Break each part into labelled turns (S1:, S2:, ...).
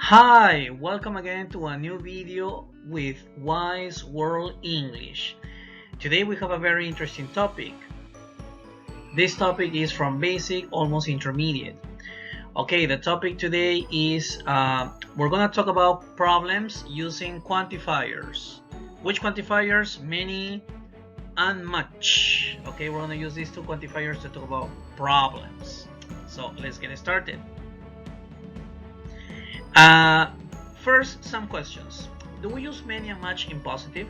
S1: Hi, welcome again to a new video with Wice World English. Today we have a very interesting topic. This topic is from basic, almost intermediate. Okay, the topic today is we're gonna talk about problems using quantifiers. Which quantifiers? Many and much. Okay, we're gonna use these two quantifiers to talk about problems. So let's get started. First, some questions. Do we use many and much in positive?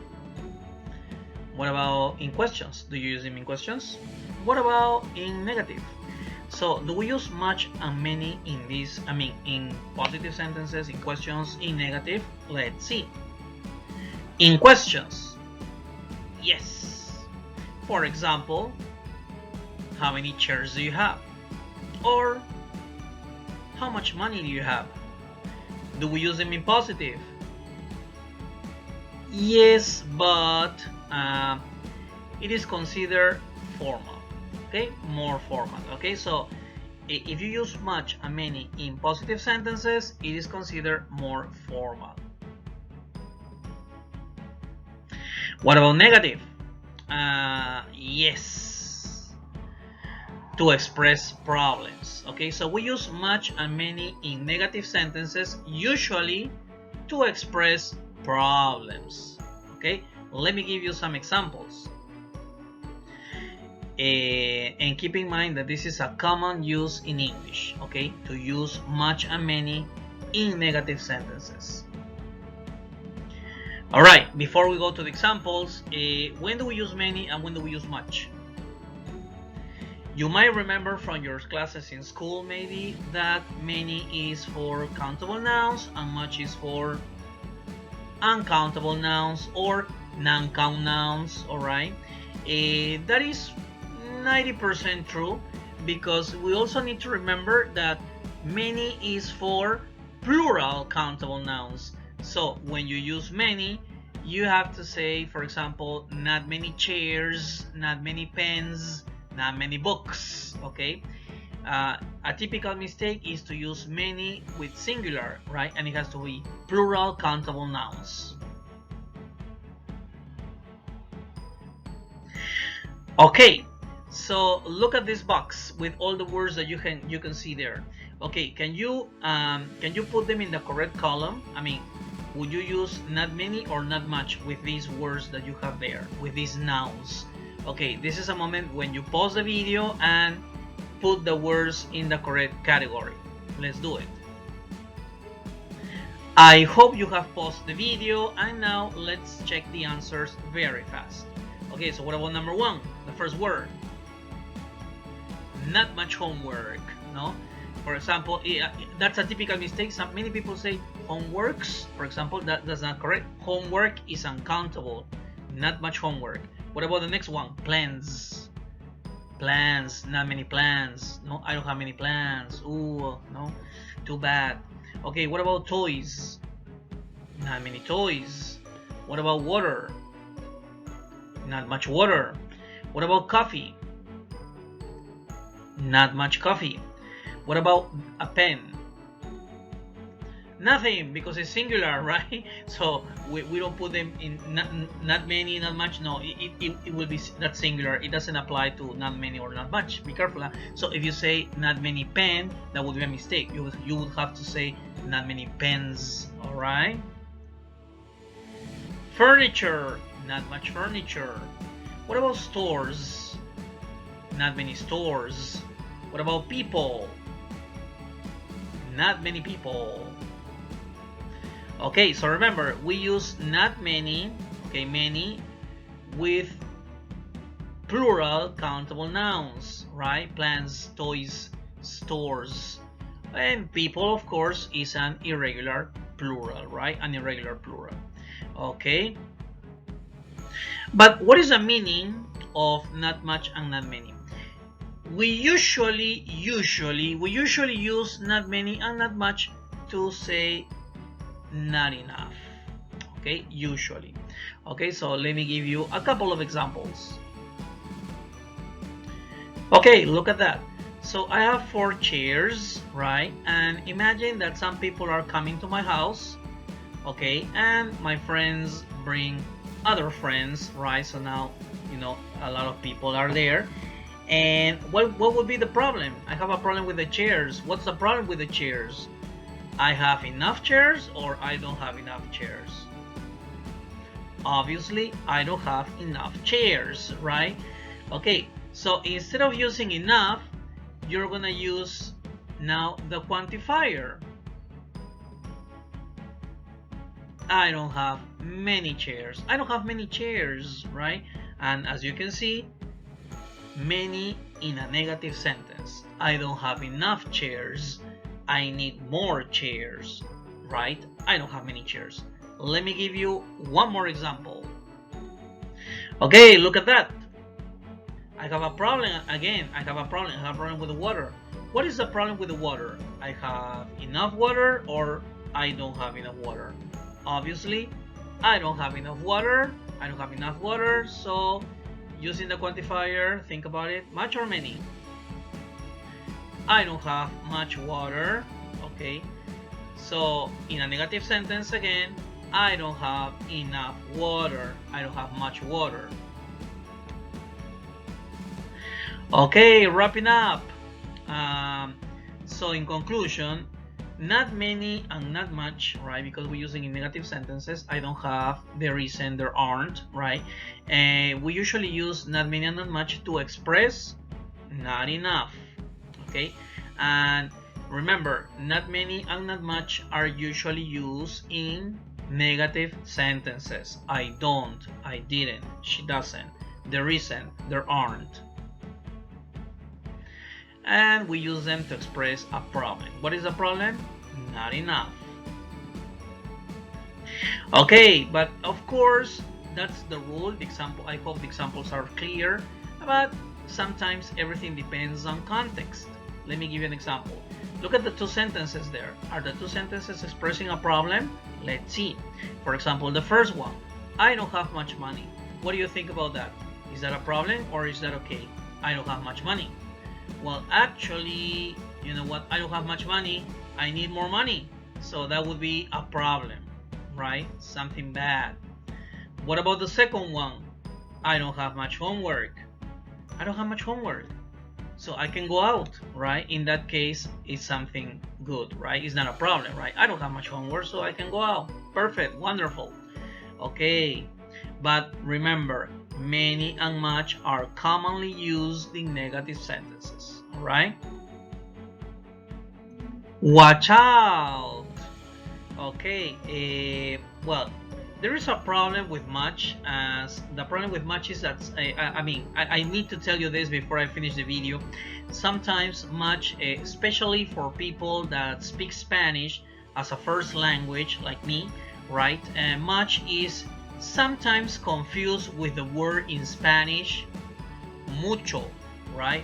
S1: What about in questions? Do you use them in questions? What about in negative? So, do we use much and many in this? In positive sentences, in questions, in negative? Let's see. In questions, yes. For example, how many chairs do you have? Or, how much money do you have? Do we use them in positive? Yes, but it is considered formal. Okay, more formal. Okay, so if you use much and many in positive sentences, it is considered more formal. What about negative? Yes, to express problems. Okay, so we use much and many in negative sentences, usually to express problems. Okay, let me give you some examples. And keep in mind that this is a common use in English. Okay, to use much and many in negative sentences. All right, before we go to the examples, when do we use many and when do we use much? You might remember from your classes in school maybe that many is for countable nouns and much is for uncountable nouns or non-count nouns. Alright, that is 90% true, because we also need to remember that many is for plural countable nouns. So when you use many, you have to say, for example, not many chairs, not many pens, not many books. Okay, a typical mistake is to use many with singular, right? And it has to be plural countable nouns. Okay, so look at this box with all the words that you can see there. Okay, can you put them in the correct column? Would you use not many or not much with these words that you have there, with these nouns? Okay, this is a moment when you pause the video and put the words in the correct category. Let's do it. I hope you have paused the video, and now let's check the answers very fast. Okay, so what about number one, the first word? Not much homework, no? For example, that's a typical mistake. Many people say homeworks, for example. That's not correct. Homework is uncountable. Not much homework. What about the next one? Plans. Plans, not many plans. No, I don't have many plans. Ooh, no, too bad. Okay, what about toys? Not many toys. What about water? Not much water. What about coffee? Not much coffee. What about a pen? Nothing, because it's singular, right? So we don't put them in not many, not much. No, it will be that singular. It doesn't apply to not many or not much. Be careful. So if you say not many pen, that would be a mistake. You would have to say not many pens. All right. Furniture, not much furniture. What about stores? Not many stores. What about people? Not many people. Okay, so remember, we use not many, okay, many, with plural countable nouns, right? Plans, toys, stores. And people, of course, is an irregular plural, right? An irregular plural. Okay. But what is the meaning of not much and not many? We usually use not many and not much to say not enough. Okay, usually. Okay, so let me give you a couple of examples. Okay, look at that. So I have 4 chairs, right? And imagine that some people are coming to my house, okay? And my friends bring other friends, right? So now, you know, a lot of people are there. And what would be the problem? I have a problem with the chairs. What's the problem with the chairs? I have enough chairs or I don't have enough chairs? Obviously, I don't have enough chairs, right? Okay, so instead of using enough, you're gonna use now the quantifier. I don't have many chairs. I don't have many chairs, right? And as you can see, many in a negative sentence. I don't have enough chairs. I need more chairs, right? I don't have many chairs. Let me give you one more example. Okay, look at that. I have a problem again. I have a problem with the water. What is the problem with the water? I have enough water or I don't have enough water? Obviously, I don't have enough water. I don't have enough water, so using the quantifier, think about it. Much or many? I don't have much water. Okay, so in a negative sentence again, I don't have enough water. I don't have much water. Okay, wrapping up. So in conclusion, not many and not much, right? Because we're using in negative sentences. I don't have, there isn't, there aren't, right? And we usually use not many and not much to express not enough, okay? And remember, not many and not much are usually used in negative sentences. I don't, I didn't, she doesn't, there isn't, there aren't. And we use them to express a problem. What is the problem? Not enough. Okay, but of course, that's the rule. The example, I hope the examples are clear, but sometimes everything depends on context. Let me give you an example. Look at the 2 sentences there. Are the 2 sentences expressing a problem? Let's see. For example, the first one, I don't have much money. What do you think about that? Is that a problem or is that okay? I don't have much money. Well, actually, you know what? I don't have much money. I need more money. So that would be a problem, right? Something bad. What about the second one? I don't have much homework. I don't have much homework. So I can go out, right? In that case, it's something good, right? It's not a problem, right? I don't have much homework, so I can go out. Perfect, wonderful. Okay, but remember, many and much are commonly used in negative sentences, all right? Watch out. Okay, well, there is a problem with much, as the problem with much is that I need to tell you this before I finish the video. Sometimes much, especially for people that speak Spanish as a first language like me, right? Much is sometimes confused with the word in Spanish mucho, right?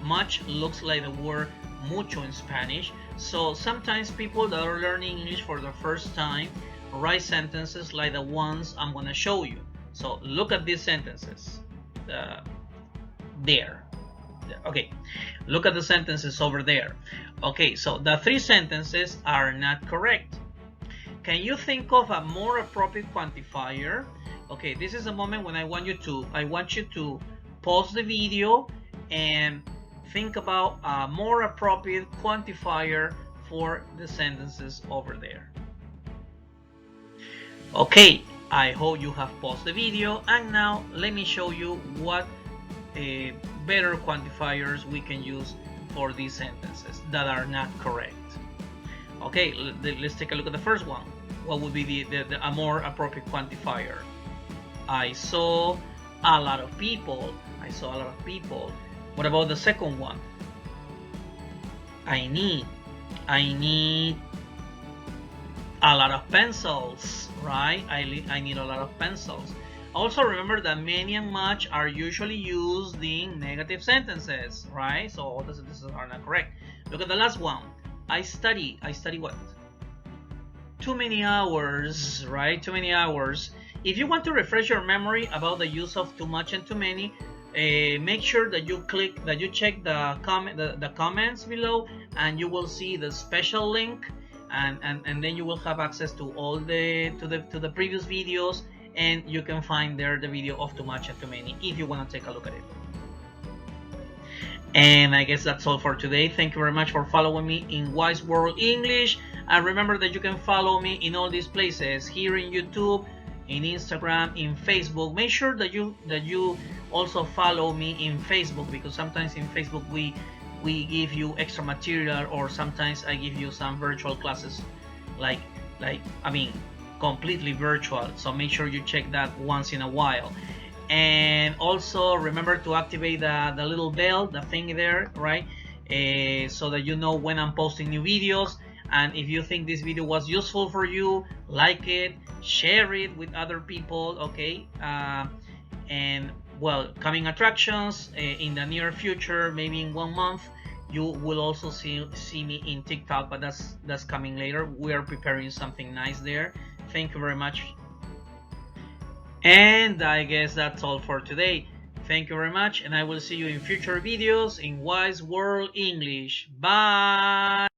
S1: Much looks like the word mucho in Spanish. So sometimes people that are learning English for the first time write sentences like the ones I'm going to show you. So look at these sentences. There. Okay, look at the sentences over there. Okay, so the 3 sentences are not correct. Can you think of a more appropriate quantifier? Okay, this is a moment when I want you to pause the video and think about a more appropriate quantifier for the sentences over there. Okay, I hope you have paused the video, and now let me show you what better quantifiers we can use for these sentences that are not correct. Okay, let's take a look at the first one. What would be a more appropriate quantifier? I saw a lot of people. I saw a lot of people. What about the second one? I need a lot of pencils, right? I need a lot of pencils. Also remember that many and much are usually used in negative sentences, right? So all the sentences are not correct. Look at the last one. I study what? Too many hours, right? Too many hours. If you want to refresh your memory about the use of too much and too many, make sure that you check the comments below, and you will see the special link, and then you will have access to all the previous videos, and you can find there the video of too much and too many if you want to take a look at it. And I guess that's all for today. Thank you very much for following me in Wice World English, and remember that you can follow me in all these places, here in YouTube, in Instagram, in Facebook. Make sure that you also follow me in Facebook, because sometimes in Facebook we give you extra material, or sometimes I give you some virtual classes, like I mean completely virtual. So make sure you check that once in a while. And also remember to activate the little bell, the thing there, right? So that you know when I'm posting new videos. And if you think this video was useful for you, like it, share it with other people, okay? And well, coming attractions in the near future, maybe in 1 month, you will also see me in TikTok, but that's coming later. We are preparing something nice there. Thank you very much. And I guess that's all for today. Thank you very much, and I will see you in future videos in Wice World English. Bye!